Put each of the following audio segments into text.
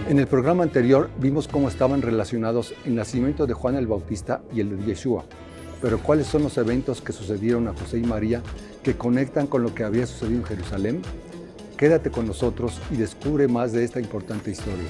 En el programa anterior vimos cómo estaban relacionados el nacimiento de Juan el Bautista y el de Yeshua, pero ¿cuáles son los eventos que sucedieron a José y María que conectan con lo que había sucedido en Jerusalén? Quédate con nosotros y descubre más de esta importante historia.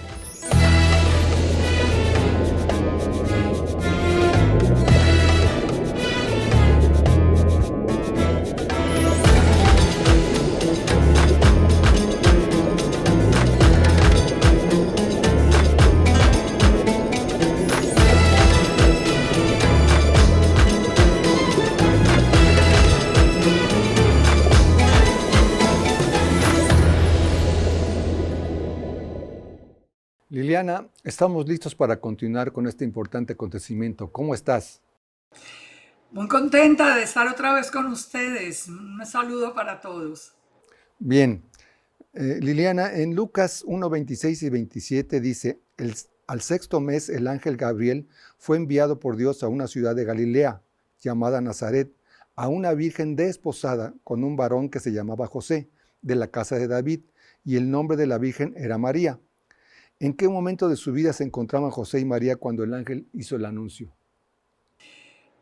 Liliana, estamos listos para continuar con este importante acontecimiento. ¿Cómo estás? Muy contenta de estar otra vez con ustedes. Un saludo para todos. Bien. Liliana, en Lucas 1, 26 y 27 dice, al sexto mes el ángel Gabriel fue enviado por Dios a una ciudad de Galilea, llamada Nazaret, a una virgen desposada con un varón que se llamaba José, de la casa de David, y el nombre de la virgen era María. ¿En qué momento de su vida se encontraban José y María cuando el ángel hizo el anuncio?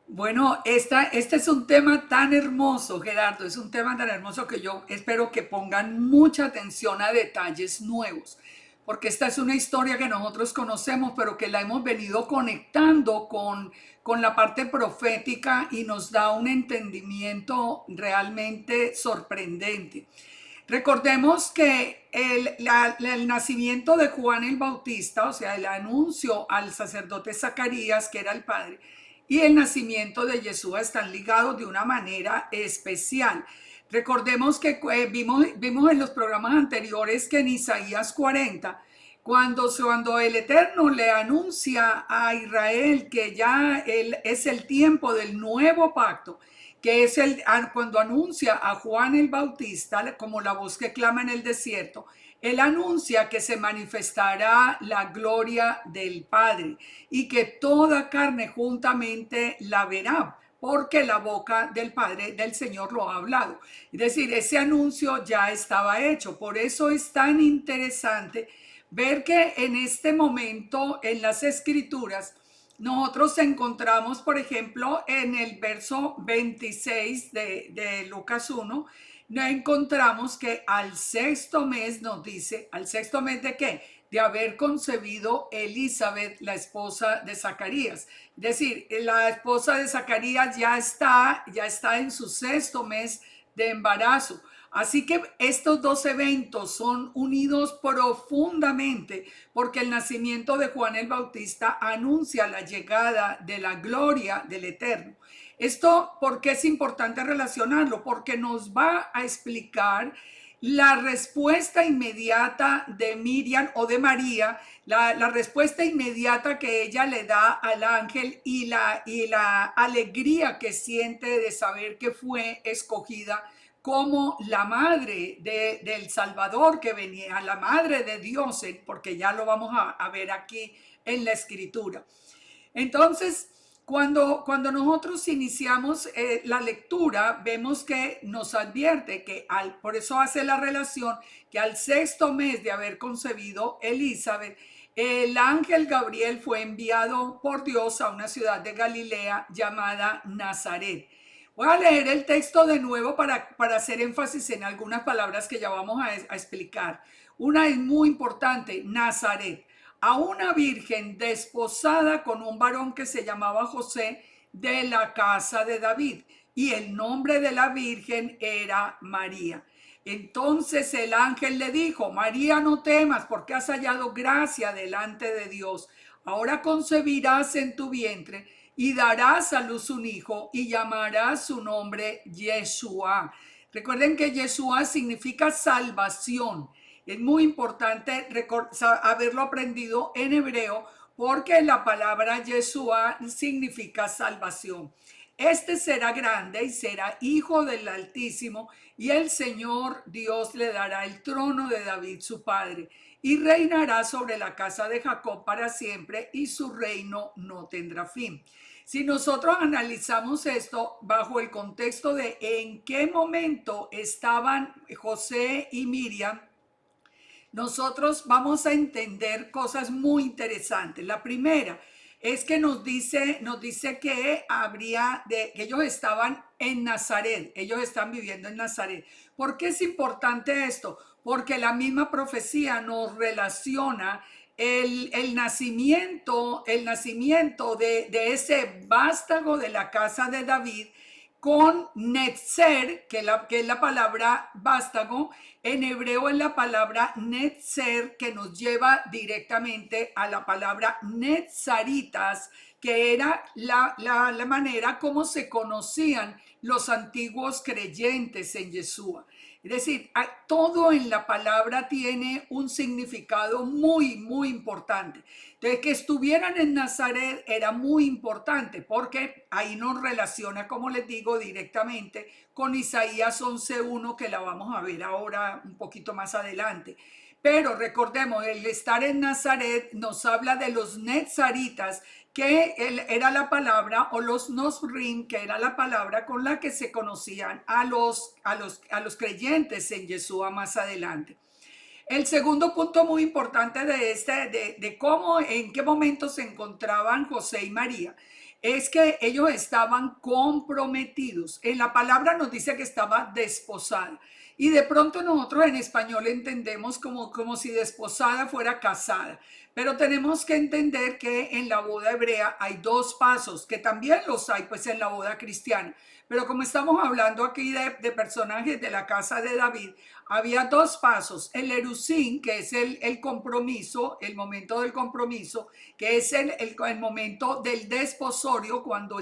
Bueno, este es un tema tan hermoso, Gerardo, es un tema tan hermoso que yo espero que pongan mucha atención a detalles nuevos, porque esta es una historia que nosotros conocemos, pero que la hemos venido conectando con la parte profética y nos da un entendimiento realmente sorprendente. Recordemos que el nacimiento de Juan el Bautista, o sea, el anuncio al sacerdote Zacarías, que era el padre, y el nacimiento de Yeshua están ligados de una manera especial. Recordemos que vimos en los programas anteriores que en Isaías 40, cuando el Eterno le anuncia a Israel que ya es el tiempo del nuevo pacto, que es cuando anuncia a Juan el Bautista como la voz que clama en el desierto, él anuncia que se manifestará la gloria del Padre y que toda carne juntamente la verá, porque la boca del Padre del Señor lo ha hablado. Es decir, ese anuncio ya estaba hecho. Por eso es tan interesante ver que en este momento en las Escrituras nosotros encontramos, por ejemplo, en el verso 26 de Lucas 1, nos encontramos que al sexto mes nos dice, ¿al sexto mes de qué? De haber concebido Elizabeth, la esposa de Zacarías. Es decir, la esposa de Zacarías ya está en su sexto mes de embarazo. Así que estos dos eventos son unidos profundamente porque el nacimiento de Juan el Bautista anuncia la llegada de la gloria del Eterno. Esto, ¿por qué es importante relacionarlo? Porque nos va a explicar la respuesta inmediata de Miriam o de María, la respuesta inmediata que ella le da al ángel y la alegría que siente de saber que fue escogida como la madre del Salvador que venía, la madre de Dios, porque ya lo vamos a ver aquí en la escritura. Entonces, cuando nosotros iniciamos la lectura, vemos que nos advierte que por eso hace la relación que al sexto mes de haber concebido Elizabeth, el ángel Gabriel fue enviado por Dios a una ciudad de Galilea llamada Nazaret. Voy a leer el texto de nuevo para hacer énfasis en algunas palabras que ya vamos a explicar. Una es muy importante, Nazaret, a una virgen desposada con un varón que se llamaba José de la casa de David, y el nombre de la virgen era María. Entonces el ángel le dijo: María, no temas, porque has hallado gracia delante de Dios. Ahora concebirás en tu vientre y darás a luz un hijo y llamarás su nombre Yeshua. Recuerden que Yeshua significa salvación. Es muy importante haberlo aprendido en hebreo porque la palabra Yeshua significa salvación. Este será grande y será hijo del Altísimo, y el Señor Dios le dará el trono de David su padre, y reinará sobre la casa de Jacob para siempre, y su reino no tendrá fin. Si nosotros analizamos esto bajo el contexto de en qué momento estaban José y Miriam, nosotros vamos a entender cosas muy interesantes. La primera es que nos dice que que ellos estaban en Nazaret, ellos están viviendo en Nazaret. ¿Por qué es importante esto? Porque la misma profecía nos relaciona el nacimiento de ese vástago de la casa de David con Netzer, que es la palabra vástago. En hebreo es la palabra Netzer, que nos lleva directamente a la palabra Netzaritas, que era la manera como se conocían los antiguos creyentes en Yeshua. Es decir, todo en la palabra tiene un significado muy, muy importante. Entonces, que estuvieran en Nazaret era muy importante porque ahí nos relaciona, como les digo, directamente con Isaías 11:1, que la vamos a ver ahora un poquito más adelante. Pero recordemos, el estar en Nazaret nos habla de los netzaritas, que era la palabra, o los nosrim, que era la palabra con la que se conocían a los creyentes en Yeshua más adelante. El segundo punto muy importante de cómo, en qué momento se encontraban José y María, es que ellos estaban comprometidos. En la palabra nos dice que estaba desposada. Y de pronto nosotros en español entendemos como si desposada fuera casada. Pero tenemos que entender que en la boda hebrea hay dos pasos, que también los hay pues en la boda cristiana. Pero como estamos hablando aquí de personajes de la casa de David, había dos pasos: el erusín, que es el compromiso, el momento del compromiso, que es el momento del desposorio, cuando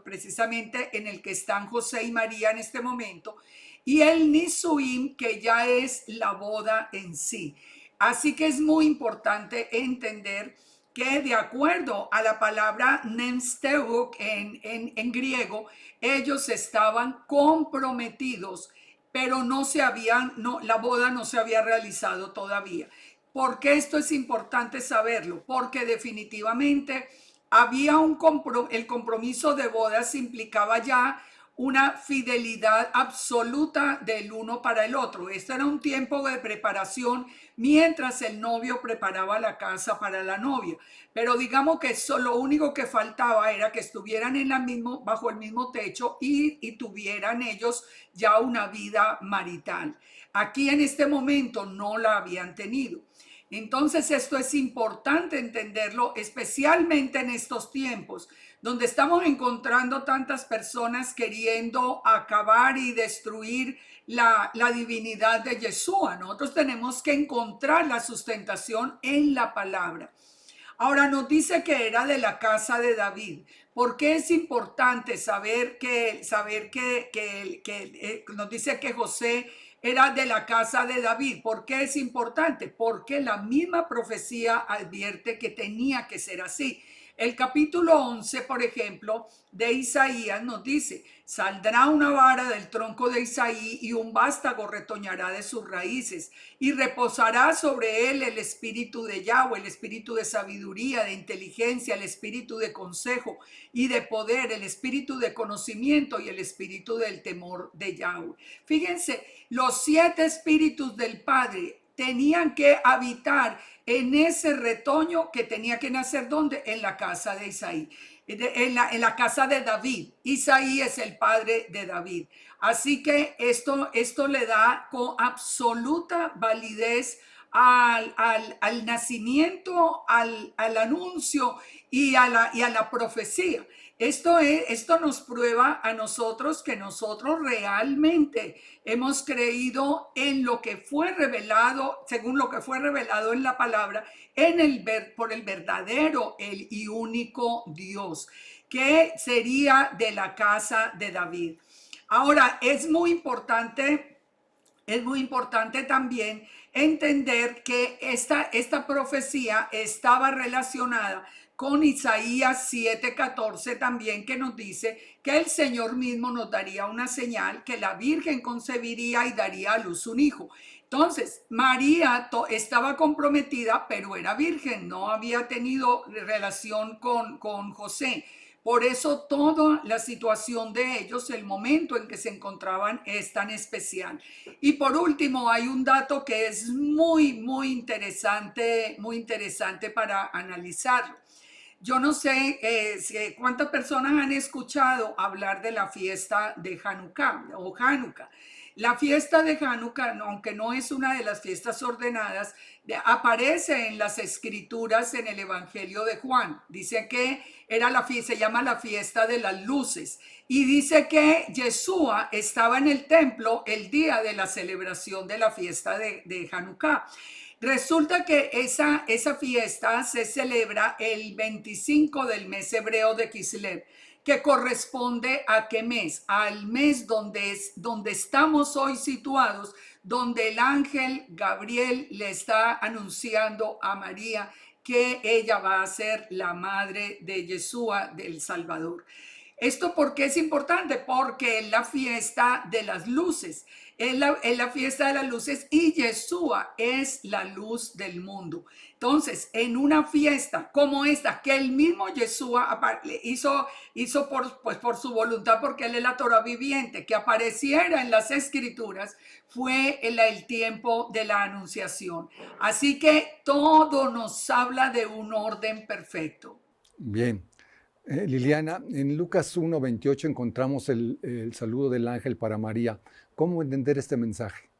precisamente en el que están José y María en este momento, y el nisuim, que ya es la boda en sí. Así que es muy importante entender que, de acuerdo a la palabra nemsteuk en griego, ellos estaban comprometidos, pero la boda no se había realizado todavía. ¿Por qué esto es importante saberlo? Porque definitivamente el compromiso de bodas implicaba ya una fidelidad absoluta del uno para el otro. Este era un tiempo de preparación mientras el novio preparaba la casa para la novia. Pero digamos que eso, lo único que faltaba era que estuvieran bajo el mismo techo y tuvieran ellos ya una vida marital. Aquí en este momento no la habían tenido. Entonces esto es importante entenderlo, especialmente en estos tiempos donde estamos encontrando tantas personas queriendo acabar y destruir la divinidad de Yeshua. Nosotros tenemos que encontrar la sustentación en la palabra. Ahora nos dice que era de la casa de David. ¿Por qué es importante saber que nos dice que José era de la casa de David? ¿Por qué es importante? Porque la misma profecía advierte que tenía que ser así. El capítulo 11, por ejemplo, de Isaías nos dice: saldrá una vara del tronco de Isaí y un vástago retoñará de sus raíces, y reposará sobre él el espíritu de Yahweh, el espíritu de sabiduría, de inteligencia, el espíritu de consejo y de poder, el espíritu de conocimiento y el espíritu del temor de Yahweh. Fíjense, los 7 espíritus del Padre tenían que habitar en ese retoño que tenía que nacer, ¿dónde? En la casa de Isaí, en la casa de David. Isaí es el padre de David. Así que esto le da con absoluta validez al nacimiento, al anuncio y a la profecía. Esto nos prueba a nosotros que nosotros realmente hemos creído en lo que fue revelado, según lo que fue revelado en la palabra, por el verdadero y único Dios, que sería de la casa de David. Ahora, es muy importante también entender que esta profecía estaba relacionada con Isaías 7:14 también, que nos dice que el Señor mismo nos daría una señal, que la Virgen concebiría y daría a luz un hijo. Entonces, María estaba comprometida, pero era virgen, no había tenido relación con José. Por eso toda la situación de ellos, el momento en que se encontraban es tan especial. Y por último, hay un dato que es muy interesante para analizarlo. Yo no sé cuántas personas han escuchado hablar de la fiesta de Hanukkah o Hanukkah. La fiesta de Hanukkah, aunque no es una de las fiestas ordenadas, aparece en las escrituras en el Evangelio de Juan. Dice que era se llama la fiesta de las luces. Y dice que Yeshua estaba en el templo el día de la celebración de la fiesta de Hanukkah. Resulta que esa fiesta se celebra el 25 del mes hebreo de Kislev, que corresponde a qué mes, al mes donde estamos hoy situados, donde el ángel Gabriel le está anunciando a María que ella va a ser la madre de Yeshua, del Salvador. ¿Esto por qué es importante? Porque es la fiesta de las luces, es la fiesta de las luces y Yeshua es la luz del mundo. Entonces, en una fiesta como esta, que el mismo Yeshua hizo por su voluntad, porque él es la Torah viviente, que apareciera en las escrituras, fue el tiempo de la anunciación. Así que todo nos habla de un orden perfecto. Bien. Liliana, en Lucas 1:28 encontramos el saludo del ángel para María. ¿Cómo entender este mensaje?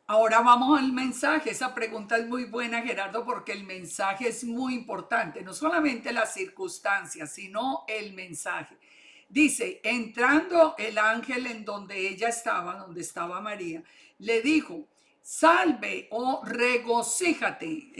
Ahora vamos al mensaje. Esa pregunta es muy buena, Gerardo, porque el mensaje es muy importante. No solamente las circunstancias, sino el mensaje. Dice, entrando el ángel en donde ella estaba, donde estaba María, le dijo, salve o regocíjate.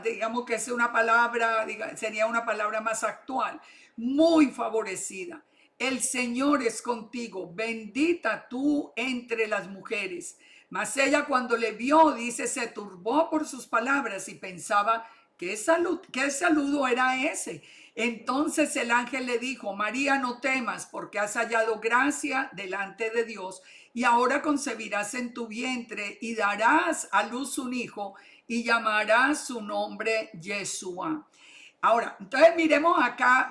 Digamos que es una palabra, sería una palabra más actual, muy favorecida. El Señor es contigo, bendita tú entre las mujeres. Mas ella cuando le vio, dice, se turbó por sus palabras y pensaba, ¿qué saludo era ese? Entonces el ángel le dijo, María, no temas, porque has hallado gracia delante de Dios, y ahora concebirás en tu vientre y darás a luz un hijo, y llamarás su nombre Yeshua. Ahora, entonces miremos acá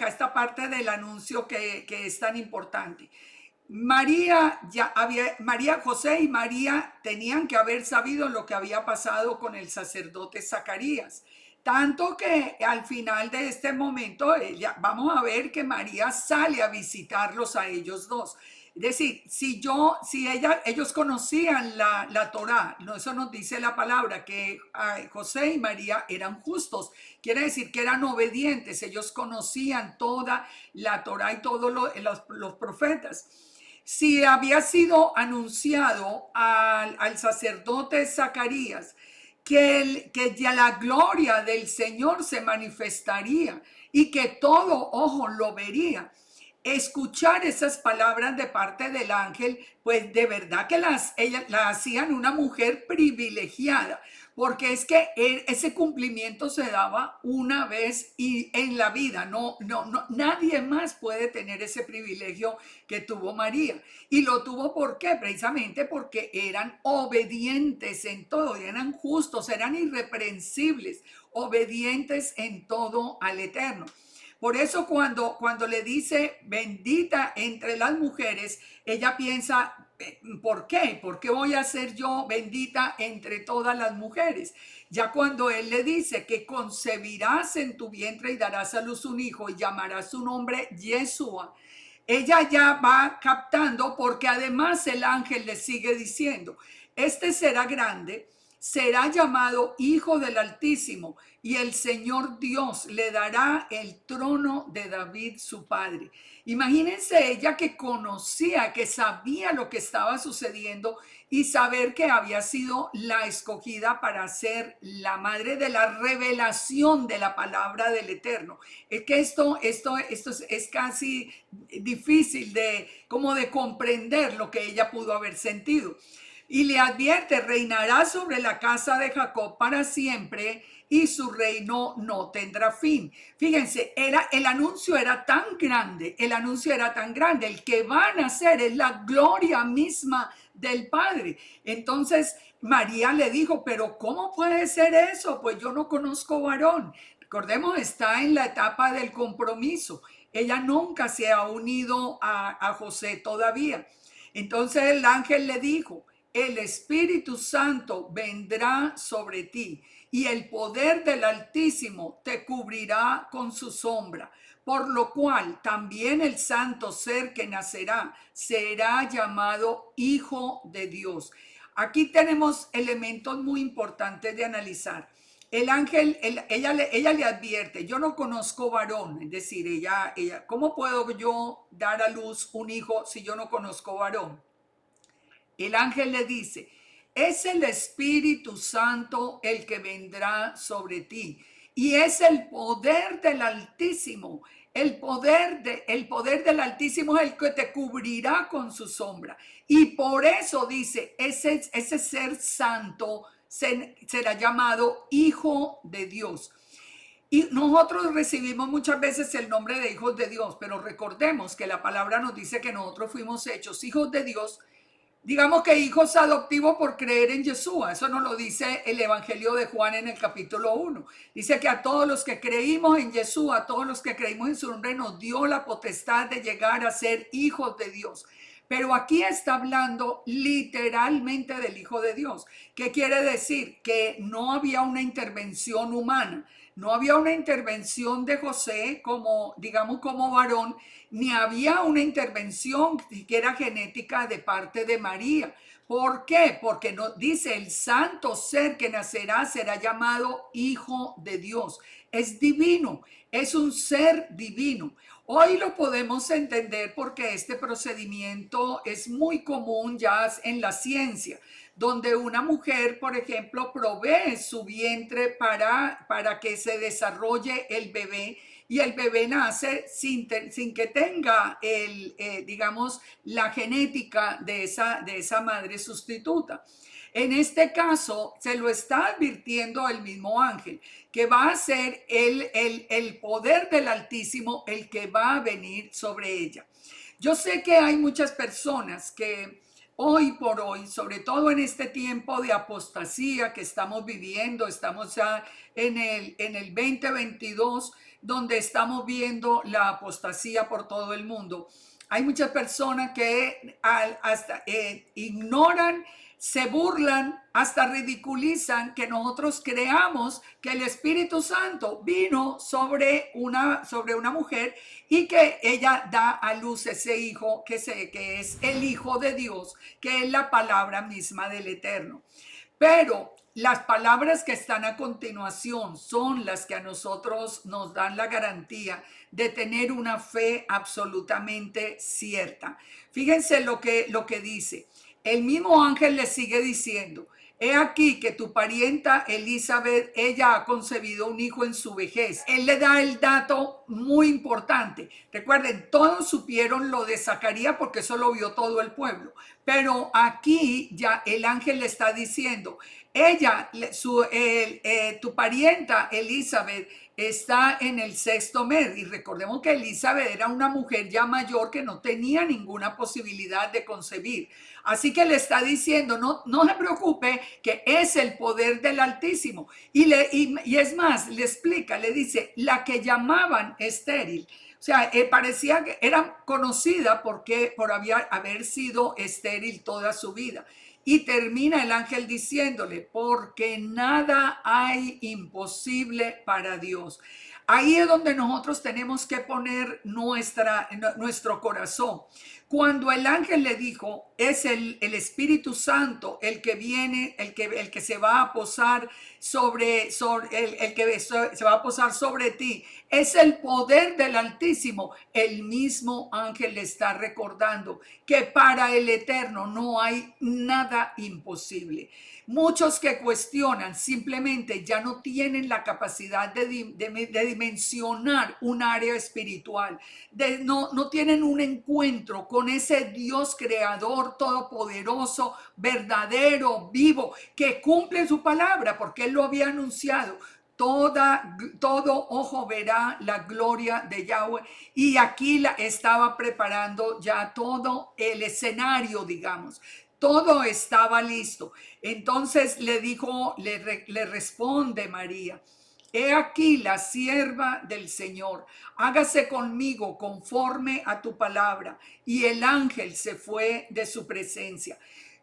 esta parte del anuncio que es tan importante. María, José y María tenían que haber sabido lo que había pasado con el sacerdote Zacarías. Tanto que al final de este momento, vamos a ver que María sale a visitarlos a ellos dos. Es decir, ellos conocían la Torá, no, eso nos dice la palabra, que José y María eran justos, quiere decir que eran obedientes, ellos conocían toda la Torá y todos los profetas. Si había sido anunciado al sacerdote Zacarías que ya la gloria del Señor se manifestaría y que todo ojo lo vería, escuchar esas palabras de parte del ángel, pues de verdad que ella la hacían una mujer privilegiada, porque es que ese cumplimiento se daba una vez y en la vida, no, nadie más puede tener ese privilegio que tuvo María. Y lo tuvo ¿por qué? Precisamente porque eran obedientes en todo, eran justos, eran irreprensibles, obedientes en todo al Eterno. Por eso cuando le dice bendita entre las mujeres, ella piensa, ¿por qué? ¿Por qué voy a ser yo bendita entre todas las mujeres? Ya cuando él le dice que concebirás en tu vientre y darás a luz un hijo y llamarás su nombre Yeshua, ella ya va captando porque además el ángel le sigue diciendo, este será grande, será llamado Hijo del Altísimo y el Señor Dios le dará el trono de David su padre. Imagínense ella que conocía, que sabía lo que estaba sucediendo y saber que había sido la escogida para ser la madre de la revelación de la palabra del Eterno. Es que esto es casi difícil como de comprender lo que ella pudo haber sentido. Y le advierte, reinará sobre la casa de Jacob para siempre y su reino no tendrá fin. Fíjense, el anuncio era tan grande, el que van a hacer es la gloria misma del Padre. Entonces María le dijo, pero ¿cómo puede ser eso? Pues yo no conozco varón. Recordemos, está en la etapa del compromiso. Ella nunca se ha unido a José todavía. Entonces el ángel le dijo, el Espíritu Santo vendrá sobre ti y el poder del Altísimo te cubrirá con su sombra, por lo cual también el santo ser que nacerá será llamado Hijo de Dios. Aquí tenemos elementos muy importantes de analizar. El ángel, ella le advierte, yo no conozco varón, es decir, ¿cómo puedo yo dar a luz un hijo si yo no conozco varón? El ángel le dice, es el Espíritu Santo el que vendrá sobre ti y es el poder del Altísimo. El poder del Altísimo es el que te cubrirá con su sombra. Y por eso dice, ese ser santo será llamado Hijo de Dios. Y nosotros recibimos muchas veces el nombre de hijos de Dios, pero recordemos que la palabra nos dice que nosotros fuimos hechos hijos de Dios. Digamos que hijos adoptivos por creer en Yeshua. Eso nos lo dice el Evangelio de Juan en el capítulo 1. Dice que a todos los que creímos en Yeshua, a todos los que creímos en su nombre, nos dio la potestad de llegar a ser hijos de Dios. Pero aquí está hablando literalmente del Hijo de Dios. ¿Qué quiere decir? Que no había una intervención humana. No había una intervención de José como, digamos, como varón, ni había una intervención siquiera genética de parte de María. ¿Por qué? Porque no, dice, el santo ser que nacerá será llamado Hijo de Dios. Es divino, es un ser divino. Hoy lo podemos entender porque este procedimiento es muy común ya en la ciencia, donde una mujer, por ejemplo, provee su vientre para que se desarrolle el bebé y el bebé nace sin que tenga digamos, la genética de esa madre sustituta. En este caso, se lo está advirtiendo el mismo ángel, que va a ser el poder del Altísimo el que va a venir sobre ella. Yo sé que hay muchas personas que hoy por hoy, sobre todo en este tiempo de apostasía que estamos viviendo, estamos ya en el 2022, donde estamos viendo la apostasía por todo el mundo. Hay muchas personas que hasta ignoran, se burlan, hasta ridiculizan que nosotros creamos que el Espíritu Santo vino sobre una mujer y que ella da a luz ese hijo que es el Hijo de Dios, que es la palabra misma del Eterno. Pero las palabras que están a continuación son las que a nosotros nos dan la garantía de tener una fe absolutamente cierta. Fíjense lo que dice. El mismo ángel le sigue diciendo, he aquí que tu parienta Elizabeth, ella ha concebido un hijo en su vejez. Él le da el dato muy importante. Recuerden, todos supieron lo de Zacarías porque eso lo vio todo el pueblo. Pero aquí ya el ángel le está diciendo, tu parienta Elizabeth está en el sexto mes. Y recordemos que Elizabeth era una mujer ya mayor que no tenía ninguna posibilidad de concebir. Así que le está diciendo, no se preocupe, que es el poder del Altísimo. Y es más, le explica, le dice, la que llamaban estéril. O sea, parecía que era conocida por haber sido estéril toda su vida. Y termina el ángel diciéndole, porque nada hay imposible para Dios. Ahí es donde nosotros tenemos que poner nuestro corazón. Cuando el ángel le dijo, es el Espíritu Santo el que viene, el que se va a posar el que se va a posar sobre ti, es el poder del Altísimo. El mismo ángel le está recordando que para el Eterno no hay nada imposible. Muchos que cuestionan simplemente ya no tienen la capacidad de dimensionar un área espiritual, no tienen un encuentro con ese Dios creador todopoderoso, verdadero, vivo, que cumple su palabra porque Él lo había anunciado. Todo ojo verá la gloria de Yahweh, y aquí estaba preparando ya todo el escenario, digamos. Todo estaba listo. Entonces le responde María, he aquí la sierva del Señor, hágase conmigo conforme a tu palabra. Y el ángel se fue de su presencia.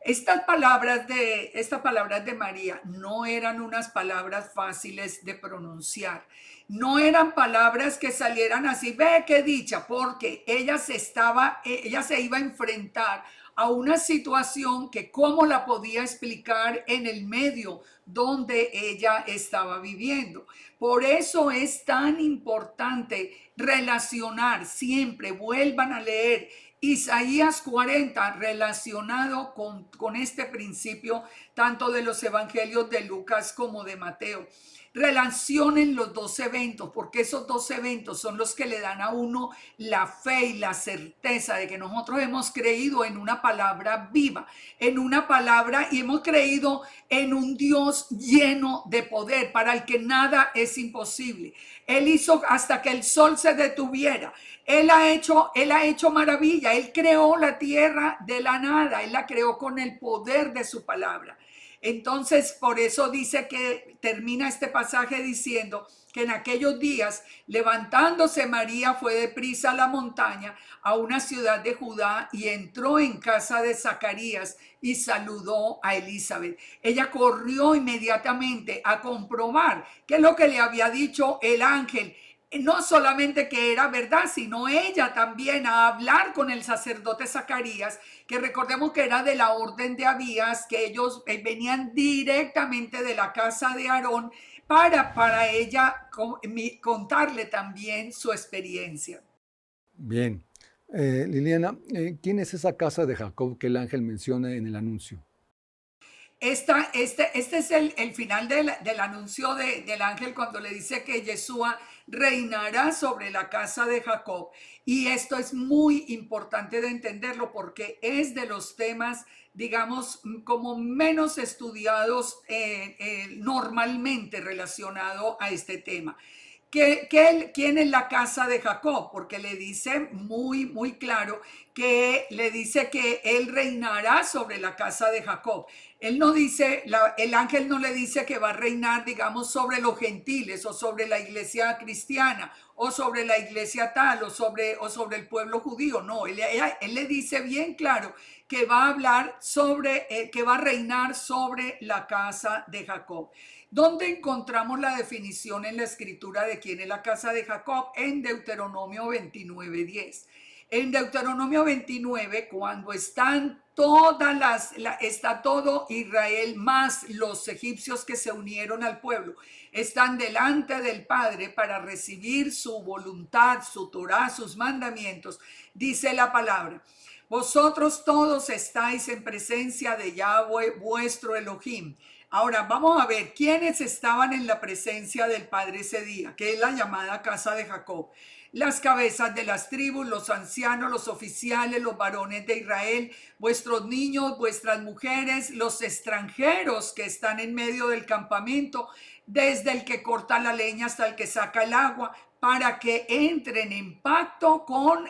Estas palabras de María no eran unas palabras fáciles de pronunciar. No eran palabras que salieran así, ve qué dicha, porque ella se iba a enfrentar a una situación que cómo la podía explicar en el medio donde ella estaba viviendo. Por eso es tan importante relacionar siempre, vuelvan a leer Isaías 40 relacionado con este principio, tanto de los evangelios de Lucas como de Mateo. Relacionen los dos eventos, porque esos dos eventos son los que le dan a uno la fe y la certeza de que nosotros hemos creído en una palabra viva, en una palabra, y hemos creído en un Dios lleno de poder, para el que nada es imposible. Él hizo hasta que el sol se detuviera. Él ha hecho maravilla. Él creó la tierra de la nada. Él la creó con el poder de su palabra. Entonces, por eso dice que termina este pasaje diciendo que en aquellos días, levantándose María, fue deprisa a la montaña, a una ciudad de Judá, y entró en casa de Zacarías y saludó a Elizabeth. Ella corrió inmediatamente a comprobar qué es lo que le había dicho el ángel. No solamente que era verdad, sino ella también a hablar con el sacerdote Zacarías, que recordemos que era de la orden de Abías, que ellos venían directamente de la casa de Aarón para ella contarle también su experiencia. Bien. Liliana, ¿quién es esa casa de Jacob que el ángel menciona en el anuncio? Este es el final del anuncio del ángel cuando le dice que Yeshua reinará sobre la casa de Jacob. Y esto es muy importante de entenderlo porque es de los temas, digamos, como menos estudiados normalmente relacionado a este tema. ¿Quién es la casa de Jacob? Porque le dice muy claro que le dice que él reinará sobre la casa de Jacob. Él no dice, el ángel no le dice que va a reinar, digamos, sobre los gentiles o sobre la iglesia cristiana o sobre la iglesia tal o sobre el pueblo judío. No, él le dice bien claro que va a hablar sobre, que va a reinar sobre la casa de Jacob. ¿Dónde encontramos la definición en la escritura de quién es la casa de Jacob? En Deuteronomio 29:10. En Deuteronomio 29, cuando están está todo Israel más los egipcios que se unieron al pueblo, están delante del Padre para recibir su voluntad, su Torah, sus mandamientos, dice la palabra. Vosotros todos estáis en presencia de Yahweh, vuestro Elohim. Ahora vamos a ver quiénes estaban en la presencia del Padre ese día, que es la llamada casa de Jacob. Las cabezas de las tribus, los ancianos, los oficiales, los varones de Israel, vuestros niños, vuestras mujeres, los extranjeros que están en medio del campamento, desde el que corta la leña hasta el que saca el agua, para que entren en pacto con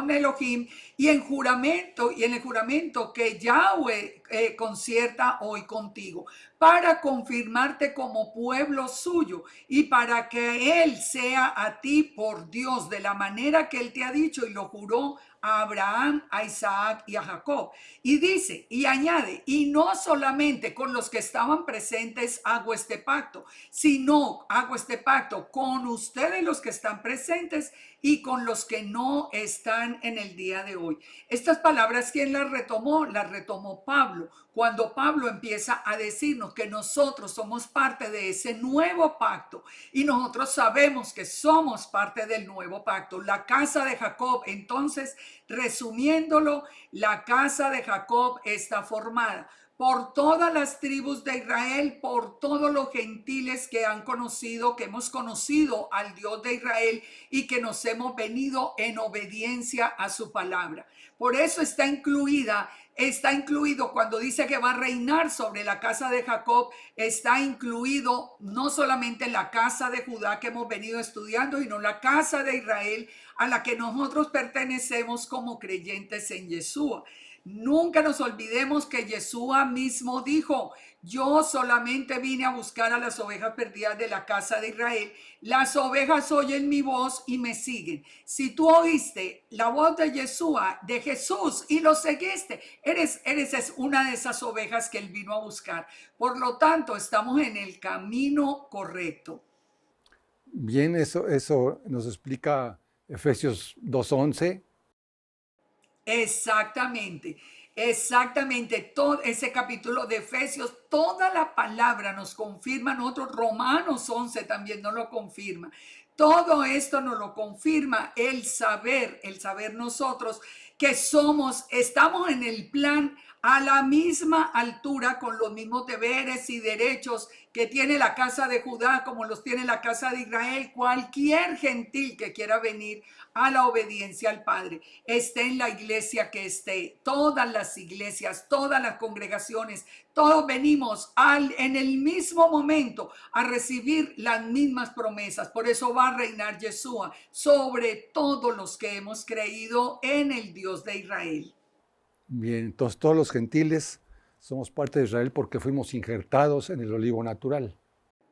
Elohim y en el juramento que Yahweh concierta hoy contigo, para confirmarte como pueblo suyo y para que Él sea a ti por Dios de la manera que Él te ha dicho y lo juró a Abraham, a Isaac y a Jacob. Y dice, y añade, y no solamente con los que estaban presentes hago este pacto, sino hago este pacto con ustedes los que están presentes y con los que no están en el día de hoy. Estas palabras, ¿quién las retomó? Las retomó Pablo, cuando Pablo empieza a decirnos que nosotros somos parte de ese nuevo pacto y nosotros sabemos que somos parte del nuevo pacto. La casa de Jacob, entonces, resumiéndolo, la casa de Jacob está formada por todas las tribus de Israel, por todos los gentiles que hemos conocido al Dios de Israel y que nos hemos venido en obediencia a su palabra. Por eso está incluido cuando dice que va a reinar sobre la casa de Jacob, está incluido no solamente la casa de Judá que hemos venido estudiando, sino la casa de Israel a la que nosotros pertenecemos como creyentes en Yeshua. Nunca nos olvidemos que Yeshua mismo dijo, yo solamente vine a buscar a las ovejas perdidas de la casa de Israel. Las ovejas oyen mi voz y me siguen. Si tú oíste la voz de Yeshua, de Jesús, y lo seguiste, eres una de esas ovejas que él vino a buscar. Por lo tanto, estamos en el camino correcto. Bien, eso nos explica Efesios 2:11. Exactamente, exactamente. Todo ese capítulo de Efesios, toda la palabra nos confirma, nosotros Romanos 11 también nos lo confirma. Todo esto nos lo confirma el saber nosotros que estamos en el plan a la misma altura con los mismos deberes y derechos que tiene la casa de Judá, como los tiene la casa de Israel. Cualquier gentil que quiera venir a la obediencia al Padre, esté en la iglesia que esté, todas las iglesias, todas las congregaciones, todos venimos en el mismo momento a recibir las mismas promesas. Por eso va a reinar Yeshua sobre todos los que hemos creído en el Dios de Israel. Bien, entonces todos los gentiles somos parte de Israel porque fuimos injertados en el olivo natural.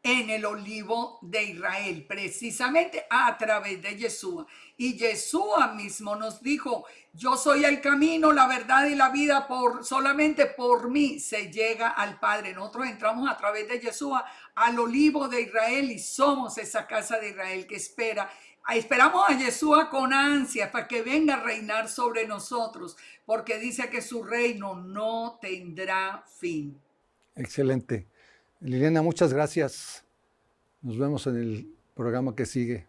En el olivo de Israel, precisamente a través de Yeshua. Y Yeshua mismo nos dijo, yo soy el camino, la verdad y la vida, solamente por mí se llega al Padre. Nosotros entramos a través de Yeshua al olivo de Israel y somos esa casa de Israel que esperamos a Yeshua con ansia para que venga a reinar sobre nosotros, porque dice que su reino no tendrá fin. Excelente. Liliana, muchas gracias. Nos vemos en el programa que sigue.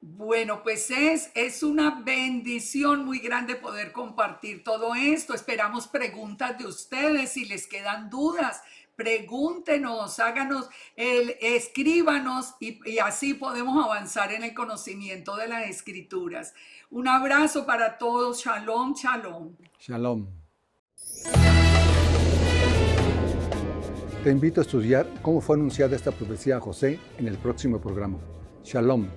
Bueno, pues es una bendición muy grande poder compartir todo esto. Esperamos preguntas de ustedes. Si les quedan dudas, pregúntenos, escríbanos y así podemos avanzar en el conocimiento de las escrituras. Un abrazo para todos. Shalom, shalom. Shalom. Te invito a estudiar cómo fue anunciada esta profecía a José en el próximo programa. Shalom.